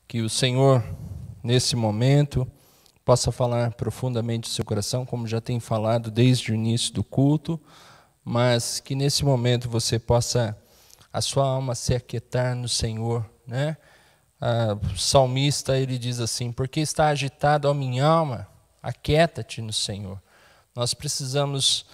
Que o Senhor, nesse momento, possa falar profundamente no seu coração, como já tem falado desde o início do culto, mas que nesse momento você possa, a sua alma se aquietar no Senhor, né? O salmista, ele diz assim: porque está agitada a minha alma, aquieta-te no Senhor. Nós precisamos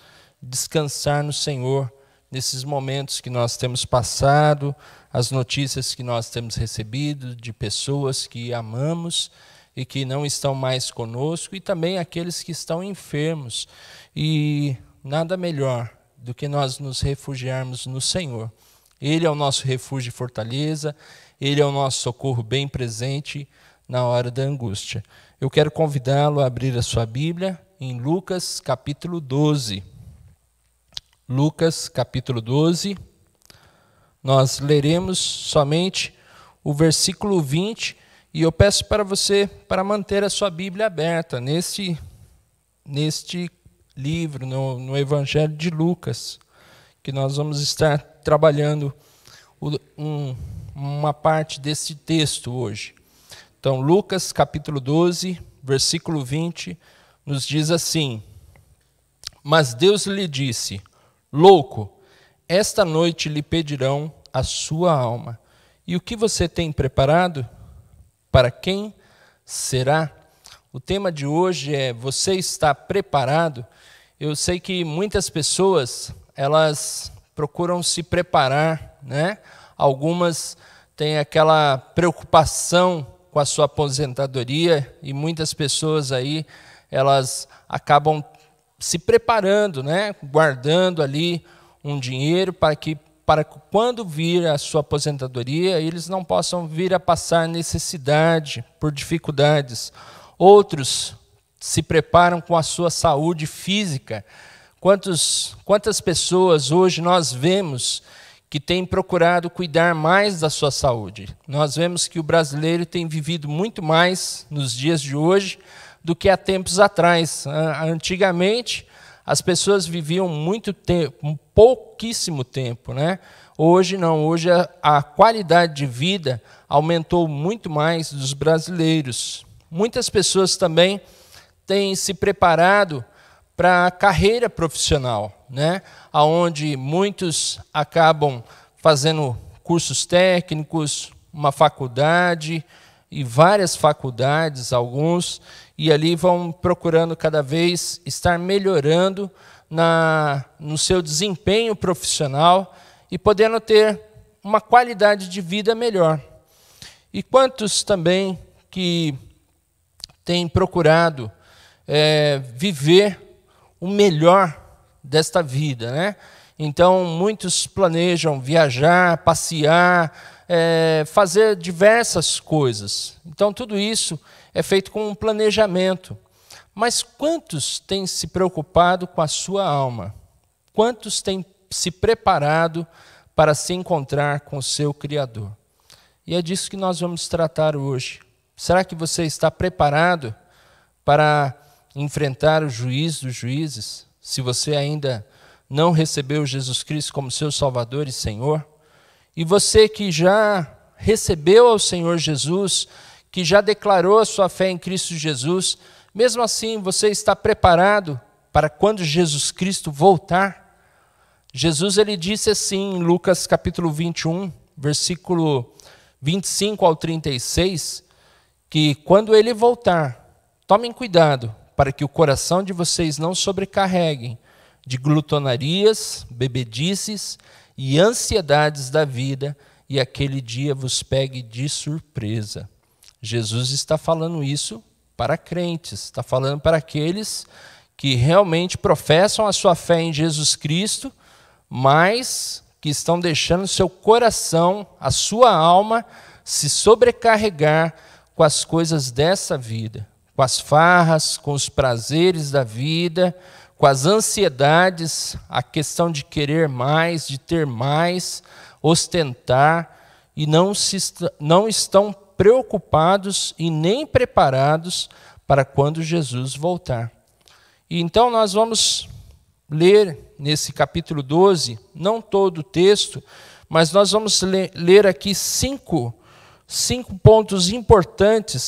descansar no Senhor nesses momentos que nós temos passado, as notícias que nós temos recebido de pessoas que amamos e que não estão mais conosco, e também aqueles que estão enfermos. E nada melhor do que nós nos refugiarmos no Senhor. Ele é o nosso refúgio e fortaleza, Ele é o nosso socorro bem presente na hora da angústia. Eu quero convidá-lo a abrir a sua Bíblia em Lucas capítulo 12. Lucas capítulo 12, nós leremos somente o versículo 20, e eu peço para você, para manter a sua Bíblia aberta neste livro, no Evangelho de Lucas, que nós vamos estar trabalhando uma parte desse texto hoje. Então, Lucas capítulo 12, versículo 20, nos diz assim: mas Deus lhe disse: louco, esta noite lhe pedirão a sua alma. E o que você tem preparado? Para quem será? O tema de hoje é: você está preparado? Eu sei que muitas pessoas, elas procuram se preparar, né? Algumas têm aquela preocupação com a sua aposentadoria, e muitas pessoas aí, elas acabam se preparando, né? Guardando ali um dinheiro para que quando vir a sua aposentadoria, eles não possam vir a passar necessidade por dificuldades. Outros se preparam com a sua saúde física. Quantas pessoas hoje nós vemos que têm procurado cuidar mais da sua saúde? Nós vemos que o brasileiro tem vivido muito mais nos dias de hoje do que há tempos atrás. Antigamente, as pessoas viviam muito tempo, pouquíssimo tempo, né? Hoje não, hoje a qualidade de vida aumentou muito mais dos brasileiros. Muitas pessoas também têm se preparado para a carreira profissional, né? Onde muitos acabam fazendo cursos técnicos, uma faculdade e várias faculdades, alguns, e ali vão procurando cada vez estar melhorando no seu desempenho profissional e podendo ter uma qualidade de vida melhor. E quantos também que têm procurado viver o melhor desta vida, né? Então, muitos planejam viajar, passear, fazer diversas coisas. Então, tudo isso é feito com um planejamento. Mas quantos têm se preocupado com a sua alma? Quantos têm se preparado para se encontrar com o seu Criador? E é disso que nós vamos tratar hoje. Será que você está preparado para enfrentar o juiz dos juízes? Se você ainda não recebeu Jesus Cristo como seu Salvador e Senhor? E você que já recebeu ao Senhor Jesus, que já declarou a sua fé em Cristo Jesus, mesmo assim você está preparado para quando Jesus Cristo voltar? Jesus, ele disse assim em Lucas capítulo 21, versículo 25 ao 36, que quando ele voltar, tomem cuidado para que o coração de vocês não sobrecarreguem de glutonarias, bebedices e ansiedades da vida, e aquele dia vos pegue de surpresa. Jesus está falando isso para crentes, está falando para aqueles que realmente professam a sua fé em Jesus Cristo, mas que estão deixando seu coração, a sua alma, se sobrecarregar com as coisas dessa vida, com as farras, com os prazeres da vida, com as ansiedades, a questão de querer mais, de ter mais, ostentar, e não estão preocupados e nem preparados para quando Jesus voltar. E então nós vamos ler nesse capítulo 12, não todo o texto, mas nós vamos ler aqui cinco 5 pontos importantes,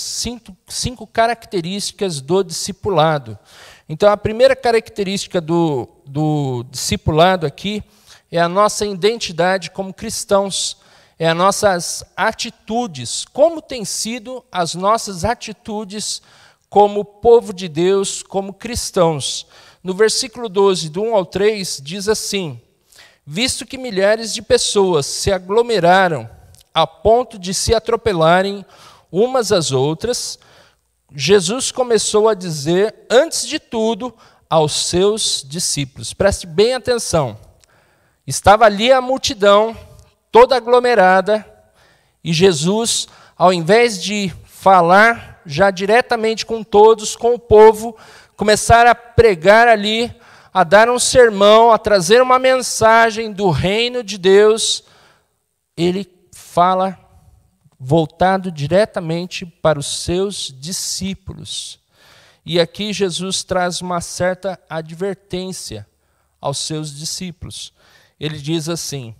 5 características do discipulado. Então, a primeira característica do discipulado aqui é a nossa identidade como cristãos, é as nossas atitudes, como têm sido as nossas atitudes como povo de Deus, como cristãos. No versículo 12, do 1 ao 3, diz assim: visto que milhares de pessoas se aglomeraram a ponto de se atropelarem umas às outras, Jesus começou a dizer, antes de tudo, aos seus discípulos. Preste bem atenção. Estava ali a multidão, toda aglomerada, e Jesus, ao invés de falar já diretamente com todos, com o povo, começar a pregar ali, a dar um sermão, a trazer uma mensagem do reino de Deus, ele fala voltado diretamente para os seus discípulos. E aqui Jesus traz uma certa advertência aos seus discípulos. Ele diz assim: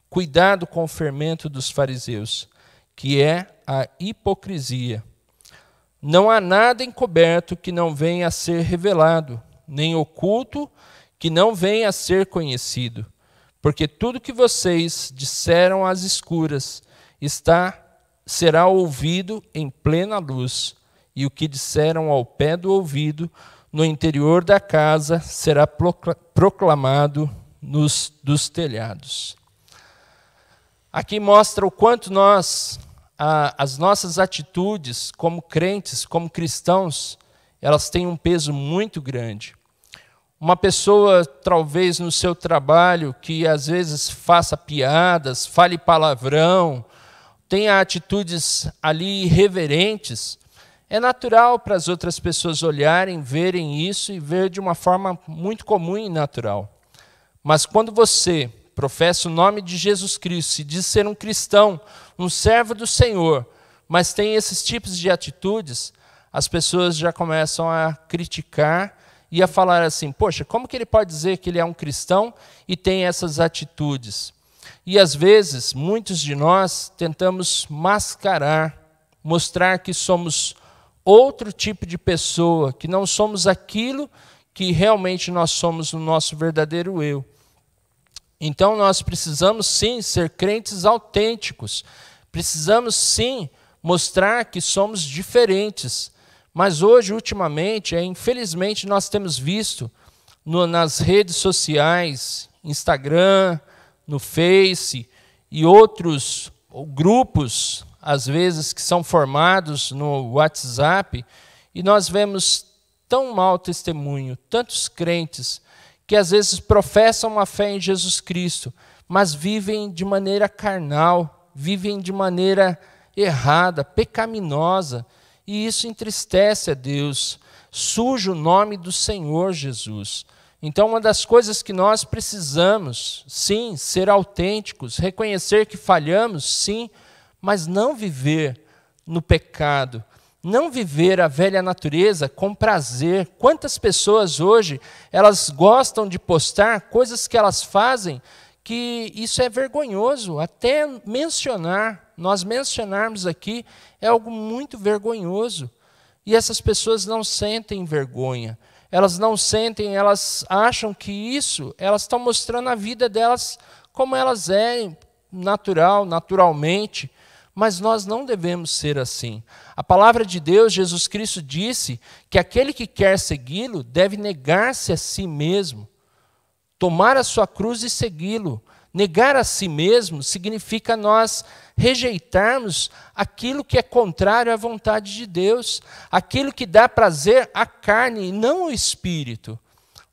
cuidado com o fermento dos fariseus, que é a hipocrisia. Não há nada encoberto que não venha a ser revelado, nem oculto que não venha a ser conhecido. Porque tudo que vocês disseram às escuras será ouvido em plena luz, e o que disseram ao pé do ouvido, no interior da casa, será proclamado dos telhados. Aqui mostra o quanto as nossas atitudes como crentes, como cristãos, elas têm um peso muito grande. Uma pessoa, talvez no seu trabalho, que às vezes faça piadas, fale palavrão, tenha atitudes ali irreverentes, é natural para as outras pessoas olharem, verem isso e ver de uma forma muito comum e natural. Mas quando você professa o nome de Jesus Cristo e diz ser um cristão, um servo do Senhor, mas tem esses tipos de atitudes, as pessoas já começam a criticar e a falar assim: poxa, como que ele pode dizer que ele é um cristão e tem essas atitudes? E às vezes, muitos de nós tentamos mascarar, mostrar que somos outro tipo de pessoa, que não somos aquilo que realmente nós somos no nosso verdadeiro eu. Então nós precisamos sim ser crentes autênticos, precisamos sim mostrar que somos diferentes. Mas hoje, ultimamente, infelizmente, nós temos visto nas redes sociais, Instagram, no Face e outros grupos, às vezes, que são formados no WhatsApp, e nós vemos tão mau testemunho, tantos crentes que às vezes professam uma fé em Jesus Cristo, mas vivem de maneira carnal, vivem de maneira errada, pecaminosa, e isso entristece a Deus, suja o nome do Senhor Jesus. Então, uma das coisas que nós precisamos, sim, ser autênticos, reconhecer que falhamos, sim, mas não viver no pecado, não viver a velha natureza com prazer. Quantas pessoas hoje, elas gostam de postar coisas que elas fazem, que isso é vergonhoso, até nós mencionarmos aqui, é algo muito vergonhoso. E essas pessoas não sentem vergonha, elas não sentem, elas acham que isso, elas estão mostrando a vida delas como elas naturalmente, mas nós não devemos ser assim. A palavra de Deus, Jesus Cristo disse que aquele que quer segui-lo deve negar-se a si mesmo, tomar a sua cruz e segui-lo. Negar a si mesmo significa nós rejeitarmos aquilo que é contrário à vontade de Deus, aquilo que dá prazer à carne e não ao Espírito.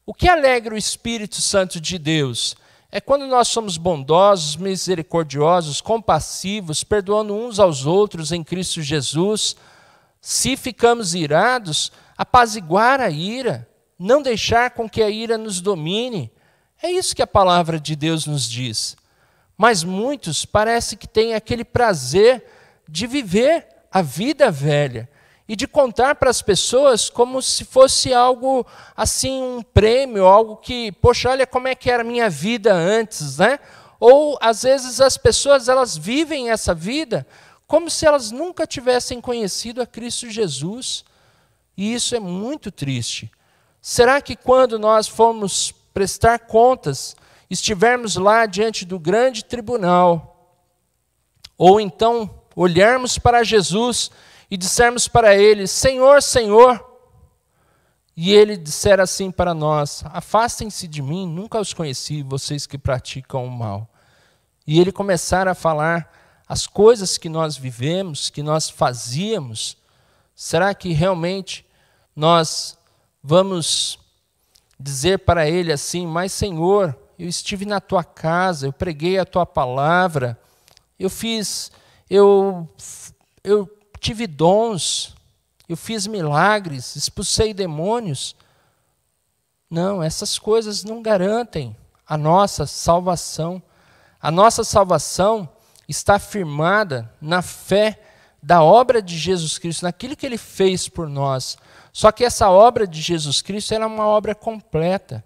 O que alegra o Espírito Santo de Deus? É quando nós somos bondosos, misericordiosos, compassivos, perdoando uns aos outros em Cristo Jesus. Se ficamos irados, apaziguar a ira, não deixar com que a ira nos domine. É isso que a palavra de Deus nos diz. Mas muitos parece que têm aquele prazer de viver a vida velha e de contar para as pessoas como se fosse algo assim, um prêmio, algo que, poxa, olha como é que era a minha vida antes, né? Ou às vezes as pessoas elas vivem essa vida como se elas nunca tivessem conhecido a Cristo Jesus. E isso é muito triste. Será que quando nós formos prestar contas, estivermos lá diante do grande tribunal, ou então olharmos para Jesus e dissermos para Ele, Senhor, Senhor, e Ele disser assim para nós, afastem-se de mim, nunca os conheci, vocês que praticam o mal. E Ele começar a falar as coisas que nós vivemos, que nós fazíamos, será que realmente nós vamos dizer para Ele assim, mas Senhor, eu estive na Tua casa, eu preguei a Tua palavra, eu tive dons, eu fiz milagres, expulsei demônios. Não, essas coisas não garantem a nossa salvação. A nossa salvação está firmada na fé da obra de Jesus Cristo, naquilo que Ele fez por nós. Só que essa obra de Jesus Cristo ela é uma obra completa.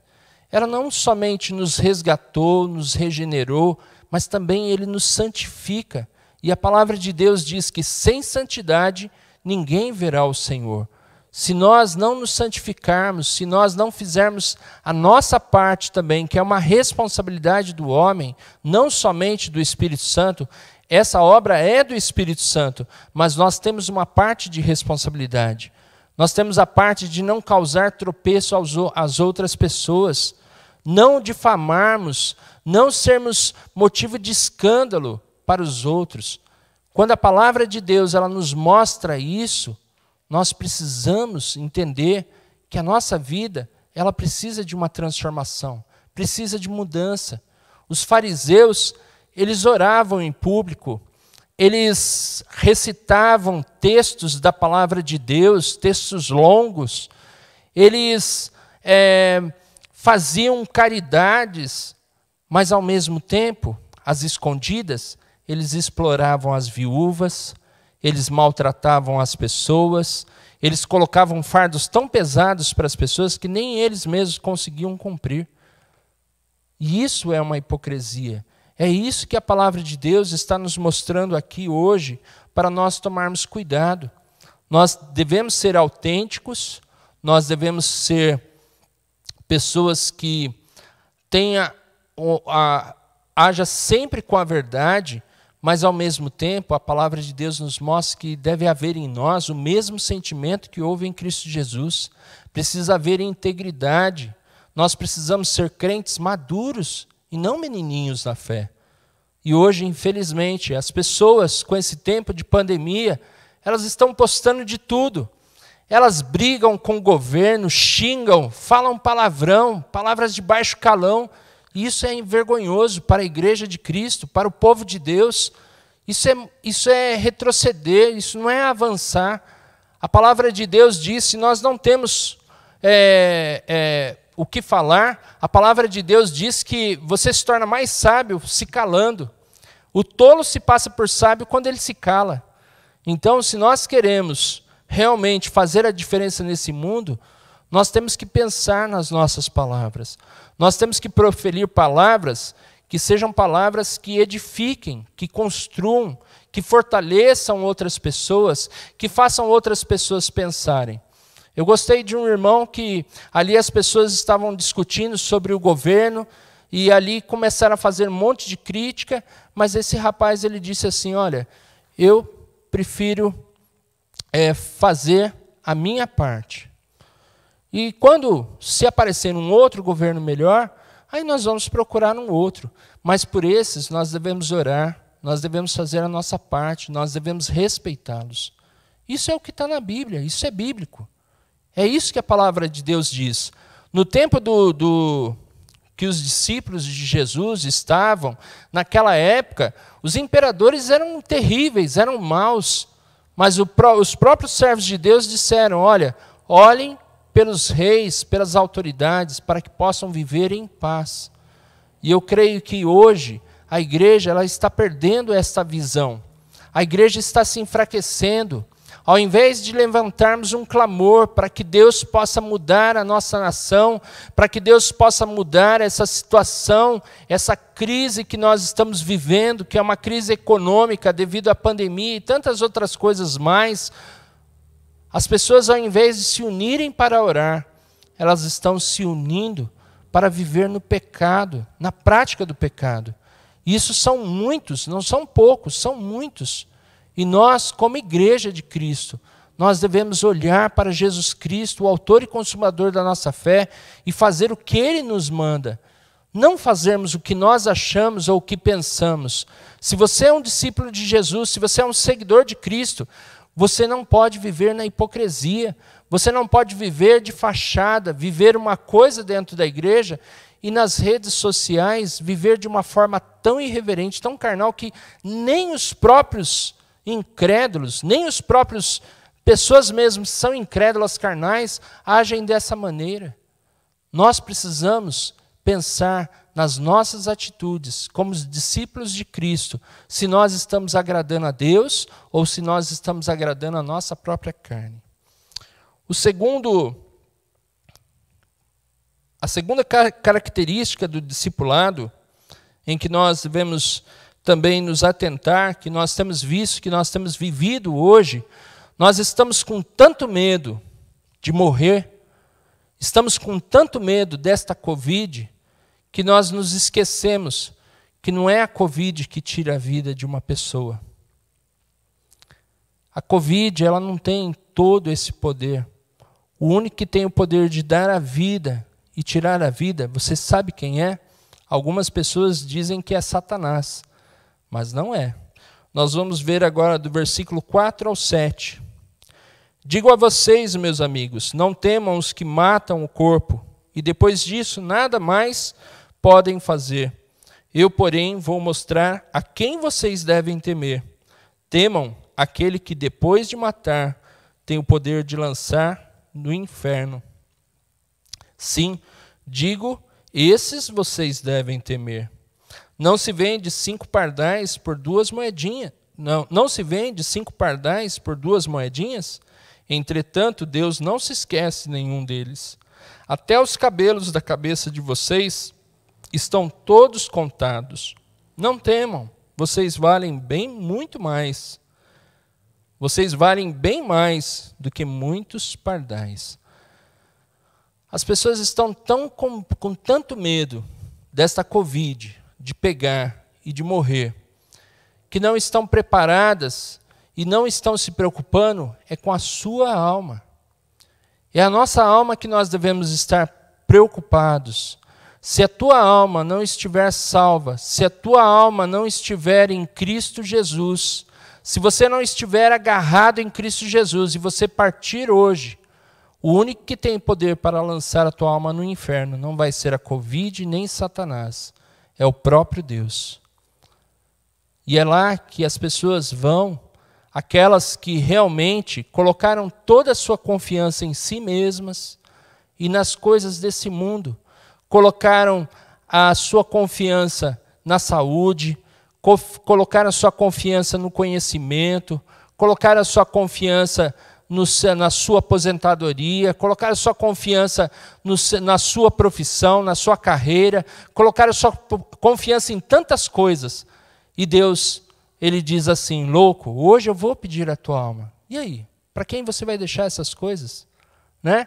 Ela não somente nos resgatou, nos regenerou, mas também Ele nos santifica. E a palavra de Deus diz que sem santidade ninguém verá o Senhor. Se nós não nos santificarmos, se nós não fizermos a nossa parte também, que é uma responsabilidade do homem, não somente do Espírito Santo, essa obra é do Espírito Santo, mas nós temos uma parte de responsabilidade. Nós temos a parte de não causar tropeço às outras pessoas, não difamarmos, não sermos motivo de escândalo para os outros. Quando a palavra de Deus ela nos mostra isso, nós precisamos entender que a nossa vida ela precisa de uma transformação, precisa de mudança. Os fariseus, eles oravam em público, eles recitavam textos da palavra de Deus, textos longos, eles faziam caridades, mas ao mesmo tempo, às escondidas, eles exploravam as viúvas, eles maltratavam as pessoas, eles colocavam fardos tão pesados para as pessoas que nem eles mesmos conseguiam cumprir. E isso é uma hipocrisia. É isso que a palavra de Deus está nos mostrando aqui hoje, para nós tomarmos cuidado. Nós devemos ser autênticos, nós devemos ser pessoas que haja sempre com a verdade, mas ao mesmo tempo a palavra de Deus nos mostra que deve haver em nós o mesmo sentimento que houve em Cristo Jesus. Precisa haver integridade. Nós precisamos ser crentes maduros e não menininhos na fé. E hoje, infelizmente, as pessoas com esse tempo de pandemia, elas estão postando de tudo. Elas brigam com o governo, xingam, falam palavrão, palavras de baixo calão. Isso é vergonhoso para a igreja de Cristo, para o povo de Deus. Isso é retroceder, isso não é avançar. A palavra de Deus diz, se nós não temos o que falar, a palavra de Deus diz que você se torna mais sábio se calando. O tolo se passa por sábio quando ele se cala. Então, se nós queremos realmente fazer a diferença nesse mundo, nós temos que pensar nas nossas palavras. Nós temos que proferir palavras que sejam palavras que edifiquem, que construam, que fortaleçam outras pessoas, que façam outras pessoas pensarem. Eu gostei de um irmão que ali as pessoas estavam discutindo sobre o governo e ali começaram a fazer um monte de crítica, mas esse rapaz ele disse assim, olha, eu prefiro fazer a minha parte. E quando se aparecer um outro governo melhor, aí nós vamos procurar um outro. Mas por esses nós devemos orar, nós devemos fazer a nossa parte, nós devemos respeitá-los. Isso é o que está na Bíblia, isso é bíblico. É isso que a palavra de Deus diz. No tempo que os discípulos de Jesus estavam, naquela época, os imperadores eram terríveis, eram maus. Mas os próprios servos de Deus disseram, olha, olhem pelos reis, pelas autoridades, para que possam viver em paz. E eu creio que hoje a igreja ela está perdendo esta visão. A igreja está se enfraquecendo. Ao invés de levantarmos um clamor para que Deus possa mudar a nossa nação, para que Deus possa mudar essa situação, essa crise que nós estamos vivendo, que é uma crise econômica devido à pandemia e tantas outras coisas mais, as pessoas, ao invés de se unirem para orar, elas estão se unindo para viver no pecado, na prática do pecado. E isso são muitos, não são poucos, são muitos. E nós, como igreja de Cristo, nós devemos olhar para Jesus Cristo, o autor e consumador da nossa fé, e fazer o que Ele nos manda. Não fazermos o que nós achamos ou o que pensamos. Se você é um discípulo de Jesus, se você é um seguidor de Cristo, você não pode viver na hipocrisia, você não pode viver de fachada, viver uma coisa dentro da igreja e nas redes sociais viver de uma forma tão irreverente, tão carnal, que nem os próprios incrédulos, nem os próprios pessoas mesmo que são incrédulas carnais, agem dessa maneira. Nós precisamos pensar nas nossas atitudes, como os discípulos de Cristo, se nós estamos agradando a Deus ou se nós estamos agradando a nossa própria carne. A segunda característica do discipulado, em que nós devemos também nos atentar, que nós temos visto, que nós temos vivido hoje, nós estamos com tanto medo de morrer, estamos com tanto medo desta Covid, que nós nos esquecemos que não é a Covid que tira a vida de uma pessoa. A Covid, ela não tem todo esse poder. O único que tem o poder de dar a vida e tirar a vida, você sabe quem é? Algumas pessoas dizem que é Satanás, mas não é. Nós vamos ver agora do versículo 4 ao 7. Digo a vocês, meus amigos, não temam os que matam o corpo, e depois disso nada mais podem fazer. Eu, porém, vou mostrar a quem vocês devem temer. Temam aquele que, depois de matar, tem o poder de lançar no inferno. Sim, digo, esses vocês devem temer. Não se vende 5 pardais por 2 moedinhas? Não se vende 5 pardais por 2 moedinhas? Entretanto, Deus não se esquece nenhum deles. Até os cabelos da cabeça de vocês estão todos contados. Não temam, vocês valem bem muito mais. Vocês valem bem mais do que muitos pardais. As pessoas estão com tanto medo desta Covid, de pegar e de morrer, que não estão preparadas e não estão se preocupando com a sua alma. É a nossa alma que nós devemos estar preocupados. Se a tua alma não estiver salva, se a tua alma não estiver em Cristo Jesus, se você não estiver agarrado em Cristo Jesus e você partir hoje, o único que tem poder para lançar a tua alma no inferno não vai ser a Covid nem Satanás, é o próprio Deus. E é lá que as pessoas vão, aquelas que realmente colocaram toda a sua confiança em si mesmas e nas coisas desse mundo, colocaram a sua confiança na saúde, colocaram a sua confiança no conhecimento, colocaram a sua confiança na sua aposentadoria, colocaram a sua confiança na sua profissão, na sua carreira, colocaram a sua confiança em tantas coisas. E Deus, Ele diz assim, louco, hoje eu vou pedir a tua alma. E aí? Para quem você vai deixar essas coisas? Né?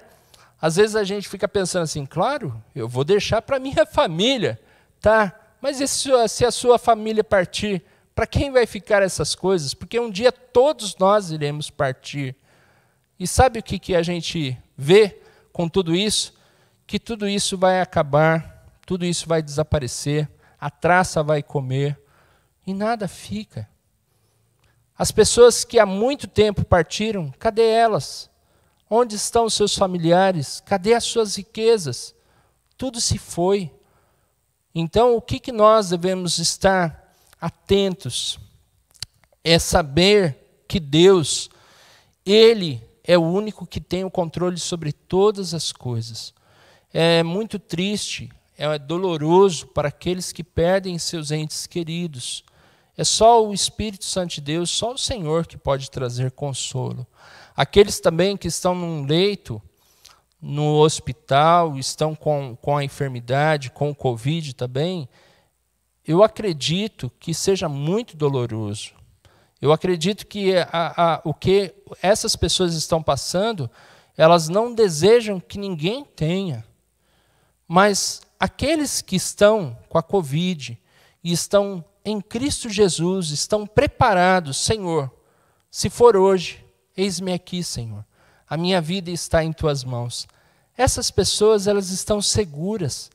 Às vezes a gente fica pensando assim, claro, eu vou deixar para minha família, tá? Mas e se a sua família partir, para quem vai ficar essas coisas? Porque um dia todos nós iremos partir. E sabe o que a gente vê com tudo isso? Que tudo isso vai acabar, tudo isso vai desaparecer, a traça vai comer e nada fica. As pessoas que há muito tempo partiram, cadê elas? Onde estão os seus familiares? Cadê as suas riquezas? Tudo se foi. Então, o que nós devemos estar atentos? É saber que Deus, Ele é o único que tem o controle sobre todas as coisas. É muito triste, é doloroso para aqueles que perdem seus entes queridos. É só o Espírito Santo de Deus, só o Senhor que pode trazer consolo. Aqueles também que estão num leito, no hospital, estão com a enfermidade, com o Covid também, eu acredito que seja muito doloroso. Eu acredito que o que essas pessoas estão passando, elas não desejam que ninguém tenha. Mas aqueles que estão com a Covid e estão em Cristo Jesus, estão preparados, Senhor, se for hoje, eis-me aqui, Senhor. A minha vida está em tuas mãos. Essas pessoas, elas estão seguras.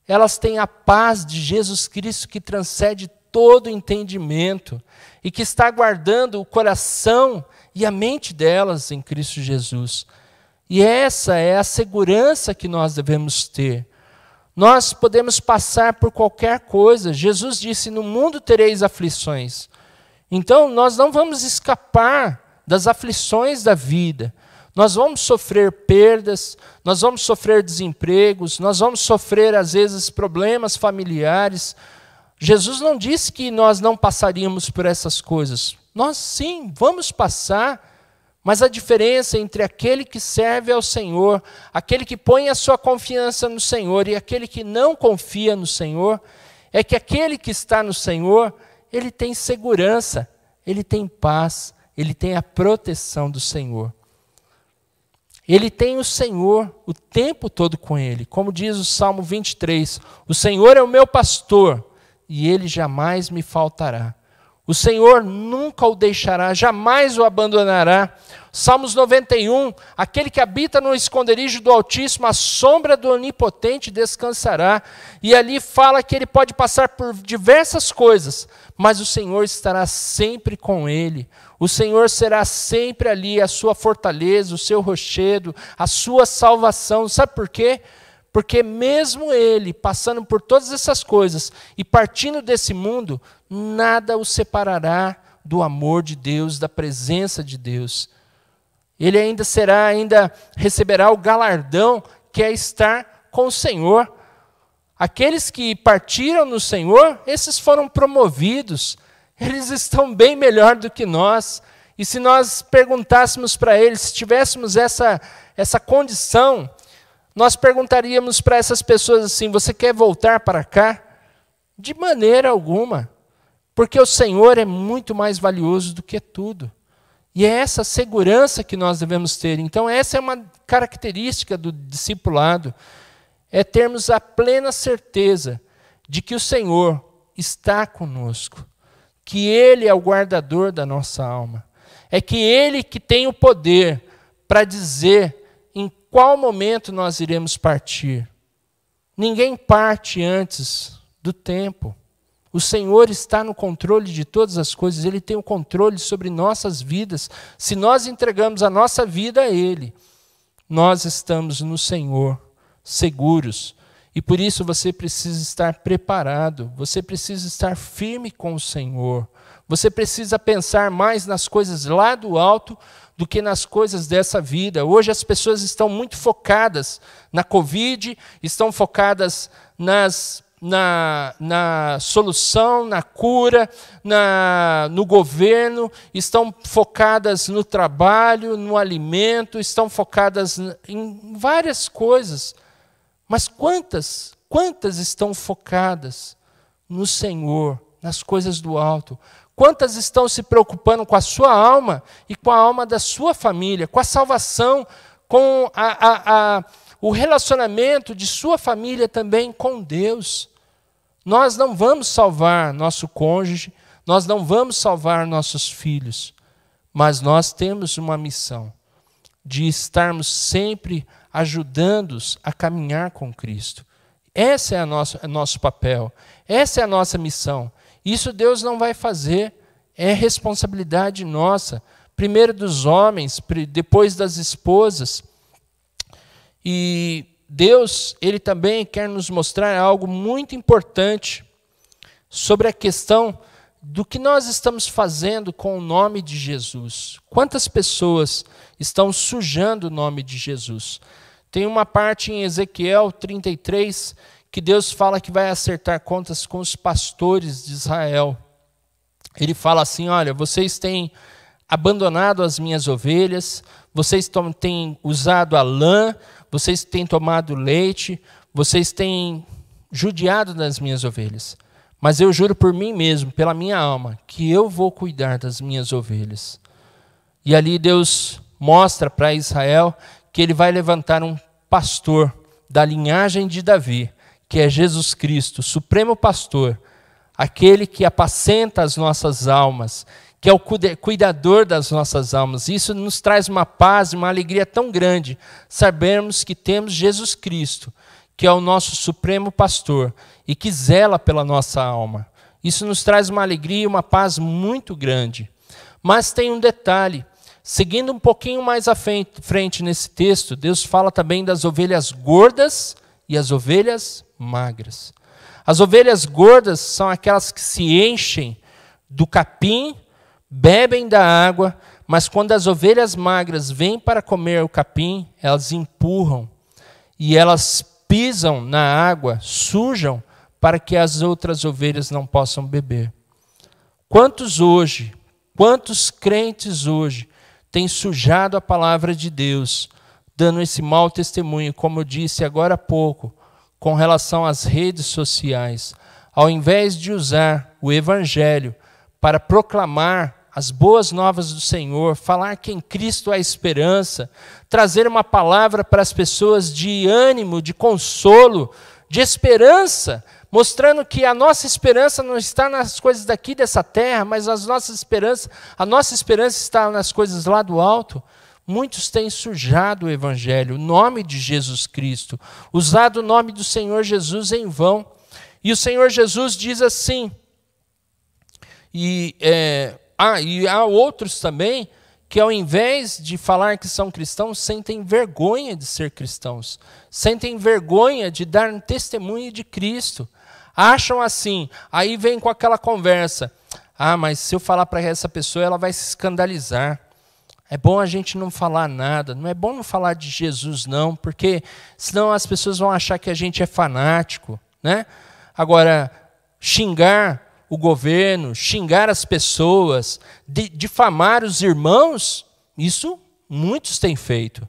Elas têm a paz de Jesus Cristo que transcende todo entendimento e que está guardando o coração e a mente delas em Cristo Jesus. E essa é a segurança que nós devemos ter. Nós podemos passar por qualquer coisa. Jesus disse, no mundo tereis aflições. Então, nós não vamos escapar das aflições da vida. Nós vamos sofrer perdas, nós vamos sofrer desempregos, nós vamos sofrer, às vezes, problemas familiares. Jesus não disse que nós não passaríamos por essas coisas. Nós, sim, vamos passar. Mas a diferença entre aquele que serve ao Senhor, aquele que põe a sua confiança no Senhor e aquele que não confia no Senhor, é que aquele que está no Senhor, ele tem segurança, ele tem paz, ele tem a proteção do Senhor. Ele tem o Senhor o tempo todo com ele. Como diz o Salmo 23, o Senhor é o meu pastor e ele jamais me faltará. O Senhor nunca o deixará, jamais o abandonará. Salmos 91, aquele que habita no esconderijo do Altíssimo, a sombra do Onipotente descansará. E ali fala que ele pode passar por diversas coisas, mas o Senhor estará sempre com ele. O Senhor será sempre ali a sua fortaleza, o seu rochedo, a sua salvação. Sabe por quê? Porque mesmo ele passando por todas essas coisas e partindo desse mundo, nada o separará do amor de Deus, da presença de Deus. Ele ainda receberá o galardão que é estar com o Senhor. Aqueles que partiram no Senhor, esses foram promovidos. Eles estão bem melhor do que nós. E se nós perguntássemos para eles, se tivéssemos essa condição, nós perguntaríamos para essas pessoas assim, você quer voltar para cá? De maneira alguma. Porque o Senhor é muito mais valioso do que tudo. E é essa segurança que nós devemos ter. Então, essa é uma característica do discipulado. É termos a plena certeza de que o Senhor está conosco. Que Ele é o guardador da nossa alma. É que Ele que tem o poder para dizer em qual momento nós iremos partir. Ninguém parte antes do tempo. O Senhor está no controle de todas as coisas, Ele tem o controle sobre nossas vidas. Se nós entregamos a nossa vida a Ele, nós estamos no Senhor, seguros. E por isso você precisa estar preparado, você precisa estar firme com o Senhor. Você precisa pensar mais nas coisas lá do alto do que nas coisas dessa vida. Hoje as pessoas estão muito focadas na Covid, estão focadas na solução, na cura, no governo, estão focadas no trabalho, no alimento, estão focadas em várias coisas. Mas quantas estão focadas no Senhor, nas coisas do alto? Quantas estão se preocupando com a sua alma e com a alma da sua família, com a salvação, com o relacionamento de sua família também com Deus? Nós não vamos salvar nosso cônjuge, nós não vamos salvar nossos filhos, mas nós temos uma missão de estarmos sempre ajudando-os a caminhar com Cristo. Esse é nosso papel, essa é a nossa missão. Isso Deus não vai fazer, é responsabilidade nossa, primeiro dos homens, depois das esposas. E Deus, Ele também quer nos mostrar algo muito importante sobre a questão do que nós estamos fazendo com o nome de Jesus. Quantas pessoas estão sujando o nome de Jesus? Tem uma parte em Ezequiel 33 que Deus fala que vai acertar contas com os pastores de Israel. ele fala assim: olha, vocês têm abandonado as minhas ovelhas, vocês têm usado a lã, vocês têm tomado leite, vocês têm judiado das minhas ovelhas. Mas eu juro por mim mesmo, pela minha alma, que eu vou cuidar das minhas ovelhas. E ali Deus mostra para Israel que ele vai levantar um pastor da linhagem de Davi, que é Jesus Cristo, o supremo pastor, aquele que apacenta as nossas almas, que é o cuidador das nossas almas. Isso nos traz uma paz e uma alegria tão grande, sabermos que temos Jesus Cristo, que é o nosso supremo pastor e que zela pela nossa alma. Isso nos traz uma alegria e uma paz muito grande. Mas tem um detalhe, seguindo um pouquinho mais à frente nesse texto, Deus fala também das ovelhas gordas e as ovelhas magras. As ovelhas gordas são aquelas que se enchem do capim, bebem da água, mas quando as ovelhas magras vêm para comer o capim, elas empurram e elas pisam na água, sujam, para que as outras ovelhas não possam beber. Quantos crentes hoje têm sujado a palavra de Deus, dando esse mau testemunho, como eu disse agora há pouco, com relação às redes sociais, ao invés de usar o evangelho para proclamar as boas novas do Senhor, falar que em Cristo há esperança, trazer uma palavra para as pessoas de ânimo, de consolo, de esperança, mostrando que a nossa esperança não está nas coisas daqui dessa terra, mas a nossa esperança está nas coisas lá do alto. Muitos têm sujado o evangelho, o nome de Jesus Cristo, usado o nome do Senhor Jesus em vão. E o Senhor Jesus diz assim, e há outros também que, ao invés de falar que são cristãos, sentem vergonha de ser cristãos, sentem vergonha de dar um testemunho de Cristo. Acham assim, aí vem com aquela conversa: mas se eu falar para essa pessoa, ela vai se escandalizar. É bom a gente não falar nada, não é bom não falar de Jesus não, porque senão as pessoas vão achar que a gente é fanático, né? Agora, xingar o governo, xingar as pessoas, difamar os irmãos, isso muitos têm feito.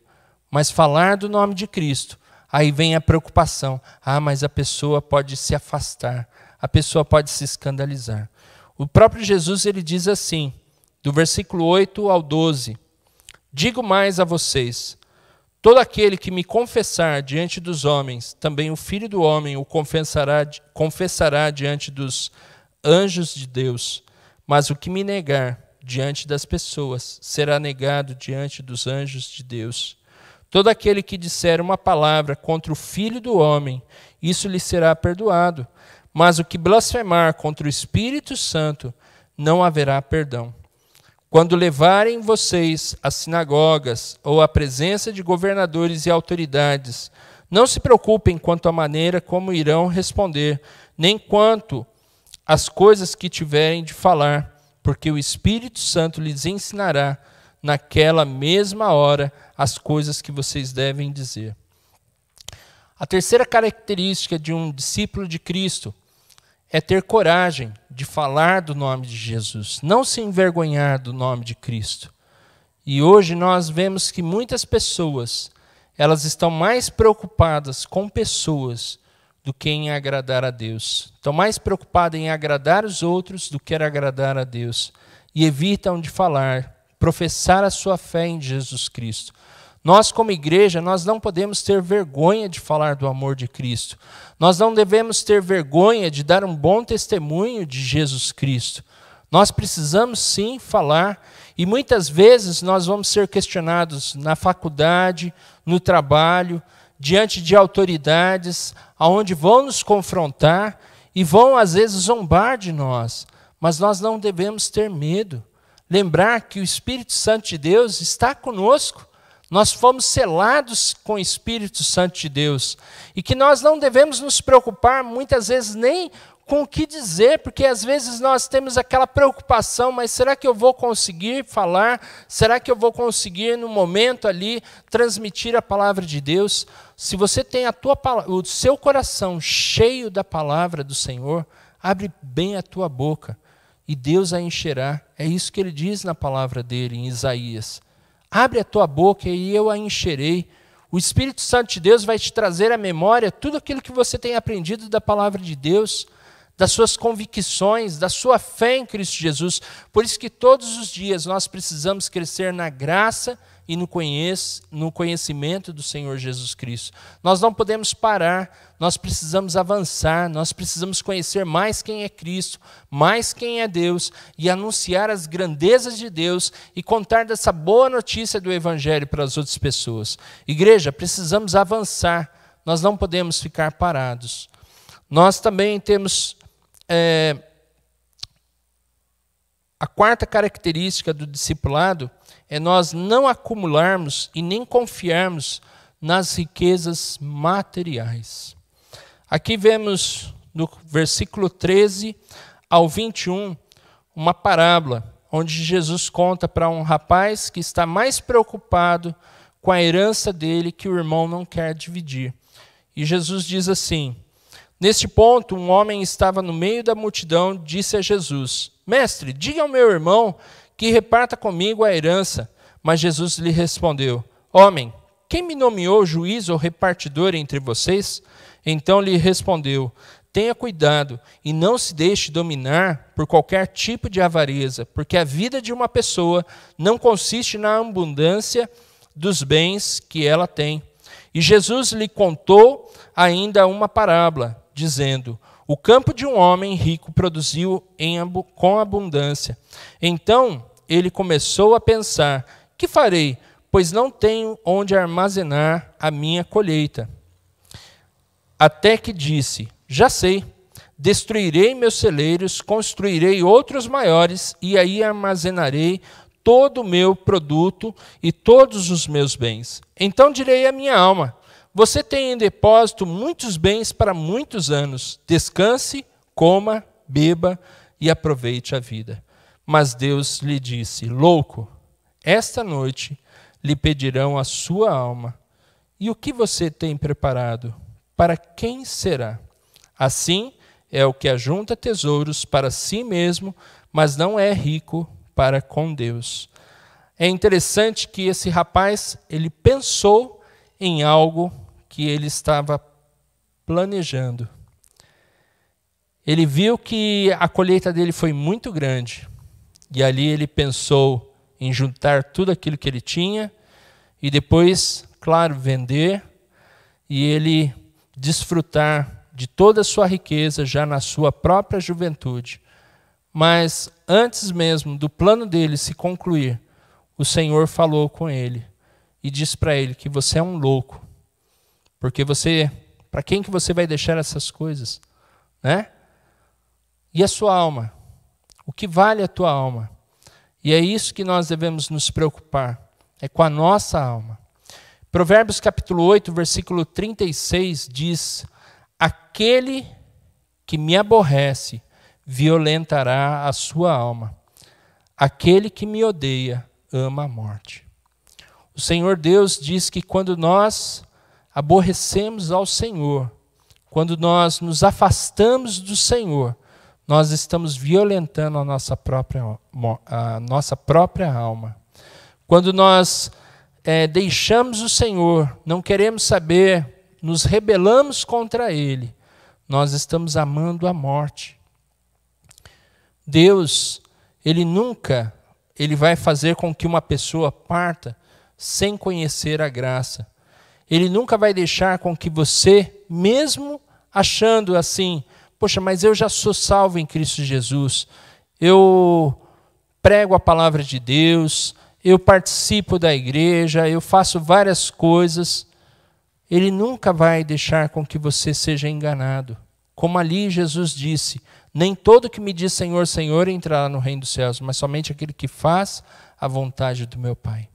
Mas falar do nome de Cristo, aí vem a preocupação. Mas a pessoa pode se afastar, a pessoa pode se escandalizar. O próprio Jesus, ele diz assim, do versículo 8 ao 12, digo mais a vocês, todo aquele que me confessar diante dos homens, também o Filho do Homem o confessará diante dos anjos de Deus, mas o que me negar diante das pessoas será negado diante dos anjos de Deus. Todo aquele que disser uma palavra contra o Filho do Homem, isso lhe será perdoado, mas o que blasfemar contra o Espírito Santo, não haverá perdão. Quando levarem vocês às sinagogas ou à presença de governadores e autoridades, não se preocupem quanto à maneira como irão responder, nem quanto às coisas que tiverem de falar, porque o Espírito Santo lhes ensinará naquela mesma hora as coisas que vocês devem dizer. A terceira característica de um discípulo de Cristo é ter coragem de falar do nome de Jesus, não se envergonhar do nome de Cristo. E hoje nós vemos que muitas pessoas, elas estão mais preocupadas com pessoas do que em agradar a Deus. Estão mais preocupadas em agradar os outros do que agradar a Deus. E evitam de falar, professar a sua fé em Jesus Cristo. Nós, como igreja, nós não podemos ter vergonha de falar do amor de Cristo. Nós não devemos ter vergonha de dar um bom testemunho de Jesus Cristo. Nós precisamos sim falar, e muitas vezes nós vamos ser questionados na faculdade, no trabalho, diante de autoridades, aonde vão nos confrontar e vão às vezes zombar de nós. Mas nós não devemos ter medo. Lembrar que o Espírito Santo de Deus está conosco. Nós fomos selados com o Espírito Santo de Deus. E que nós não devemos nos preocupar muitas vezes nem com o que dizer, porque às vezes nós temos aquela preocupação, mas será que eu vou conseguir falar? Será que eu vou conseguir no momento ali transmitir a palavra de Deus? Se você tem o seu coração cheio da palavra do Senhor, abre bem a tua boca e Deus a encherá. É isso que ele diz na palavra dele, em Isaías. Abre a tua boca e eu a encherei. O Espírito Santo de Deus vai te trazer à memória tudo aquilo que você tem aprendido da palavra de Deus, das suas convicções, da sua fé em Cristo Jesus. Por isso que todos os dias nós precisamos crescer na graça e no conhecimento do Senhor Jesus Cristo. Nós não podemos parar, nós precisamos avançar, nós precisamos conhecer mais quem é Cristo, mais quem é Deus, e anunciar as grandezas de Deus e contar dessa boa notícia do Evangelho para as outras pessoas. Igreja, precisamos avançar, nós não podemos ficar parados. Nós também temos a quarta característica do discipulado, é nós não acumularmos e nem confiarmos nas riquezas materiais. Aqui vemos no versículo 13 ao 21 uma parábola, onde Jesus conta para um rapaz que está mais preocupado com a herança dele que o irmão não quer dividir. E Jesus diz assim: neste ponto, um homem estava no meio da multidão, disse a Jesus: Mestre, diga ao meu irmão que reparta comigo a herança. Mas Jesus lhe respondeu: Homem, quem me nomeou juiz ou repartidor entre vocês? Então lhe respondeu: Tenha cuidado e não se deixe dominar por qualquer tipo de avareza, porque a vida de uma pessoa não consiste na abundância dos bens que ela tem. E Jesus lhe contou ainda uma parábola, dizendo: o campo de um homem rico produziu com abundância. Então ele começou a pensar: que farei, pois não tenho onde armazenar a minha colheita? Até que disse: já sei, destruirei meus celeiros, construirei outros maiores, e aí armazenarei todo o meu produto e todos os meus bens. Então direi à minha alma: você tem em depósito muitos bens para muitos anos. Descanse, coma, beba e aproveite a vida. Mas Deus lhe disse: louco, esta noite lhe pedirão a sua alma. E o que você tem preparado? Para quem será? Assim é o que ajunta tesouros para si mesmo, mas não é rico para com Deus. É interessante que esse rapaz, ele pensou em algo que ele estava planejando. Ele viu que a colheita dele foi muito grande, e ali ele pensou em juntar tudo aquilo que ele tinha, e depois, claro, vender, e ele desfrutar de toda a sua riqueza já na sua própria juventude. Mas antes mesmo do plano dele se concluir, o Senhor falou com ele e disse para ele que você é um louco, porque para quem que você vai deixar essas coisas, né? E a sua alma? O que vale a tua alma? E é isso que nós devemos nos preocupar, é com a nossa alma. Provérbios capítulo 8, versículo 36 diz: aquele que me aborrece violentará a sua alma. Aquele que me odeia ama a morte. O Senhor Deus diz que quando nós aborrecemos ao Senhor, quando nós nos afastamos do Senhor, nós estamos violentando a nossa própria alma. Quando nós deixamos o Senhor, não queremos saber, nos rebelamos contra Ele, nós estamos amando a morte. Deus, Ele vai fazer com que uma pessoa parta sem conhecer a graça. Ele nunca vai deixar com que você, mesmo achando assim, poxa, mas eu já sou salvo em Cristo Jesus, eu prego a palavra de Deus, eu participo da igreja, eu faço várias coisas. Ele nunca vai deixar com que você seja enganado. Como ali Jesus disse: nem todo que me diz Senhor, Senhor entrará no reino dos céus, mas somente aquele que faz a vontade do meu Pai.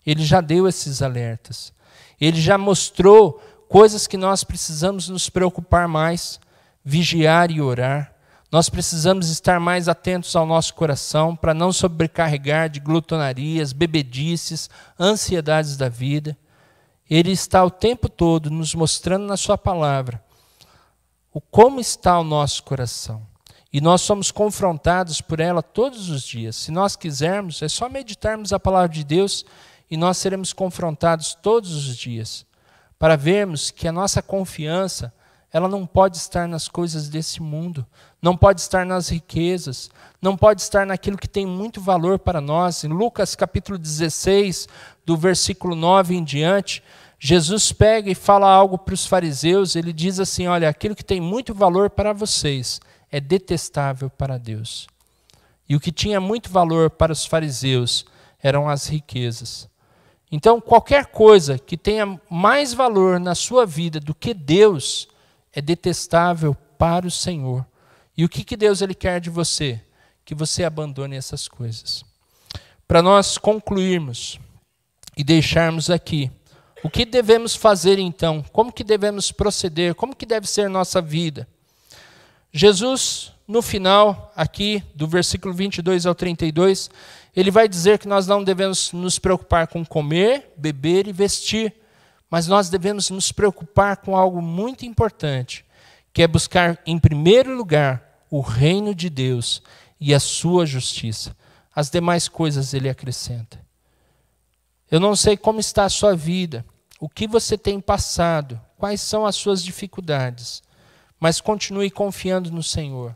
Ele já deu esses alertas. Ele já mostrou coisas que nós precisamos nos preocupar mais, vigiar e orar. Nós precisamos estar mais atentos ao nosso coração para não sobrecarregar de glutonarias, bebedices, ansiedades da vida. Ele está o tempo todo nos mostrando na sua palavra como está o nosso coração. E nós somos confrontados por ela todos os dias. Se nós quisermos, é só meditarmos a palavra de Deus e nós seremos confrontados todos os dias, para vermos que a nossa confiança, ela não pode estar nas coisas desse mundo, não pode estar nas riquezas, não pode estar naquilo que tem muito valor para nós. Em Lucas capítulo 16, do versículo 9 em diante, Jesus pega e fala algo para os fariseus, ele diz assim, olha, aquilo que tem muito valor para vocês é detestável para Deus. E o que tinha muito valor para os fariseus eram as riquezas. Então, qualquer coisa que tenha mais valor na sua vida do que Deus é detestável para o Senhor. E o que Deus ele quer de você? Que você abandone essas coisas. Para nós concluirmos e deixarmos aqui, o que devemos fazer então? Como que devemos proceder? Como que deve ser nossa vida? Jesus, no final, aqui, do versículo 22 ao 32, ele vai dizer que nós não devemos nos preocupar com comer, beber e vestir, mas nós devemos nos preocupar com algo muito importante, que é buscar, em primeiro lugar, o reino de Deus e a sua justiça. As demais coisas ele acrescenta. Eu não sei como está a sua vida, o que você tem passado, quais são as suas dificuldades, mas continue confiando no Senhor.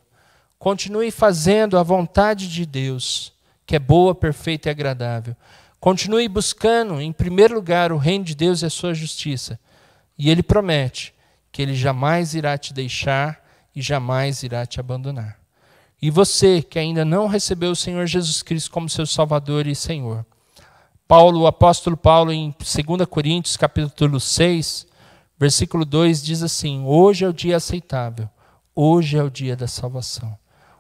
Continue fazendo a vontade de Deus, que é boa, perfeita e agradável. Continue buscando, em primeiro lugar, o reino de Deus e a sua justiça. E Ele promete que Ele jamais irá te deixar e jamais irá te abandonar. E você que ainda não recebeu o Senhor Jesus Cristo como seu Salvador e Senhor, o apóstolo Paulo, em 2 Coríntios, capítulo 6, versículo 2 diz assim, hoje é o dia aceitável, hoje é o dia da salvação.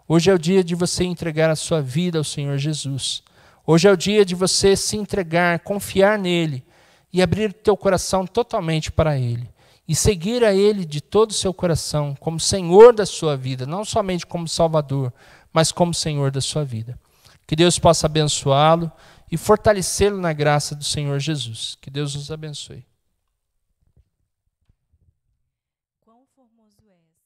Hoje é o dia de você entregar a sua vida ao Senhor Jesus. Hoje é o dia de você se entregar, confiar nele e abrir o teu coração totalmente para ele. E seguir a ele de todo o seu coração, como Senhor da sua vida, não somente como Salvador, mas como Senhor da sua vida. Que Deus possa abençoá-lo e fortalecê-lo na graça do Senhor Jesus. Que Deus nos abençoe. Quão formoso és,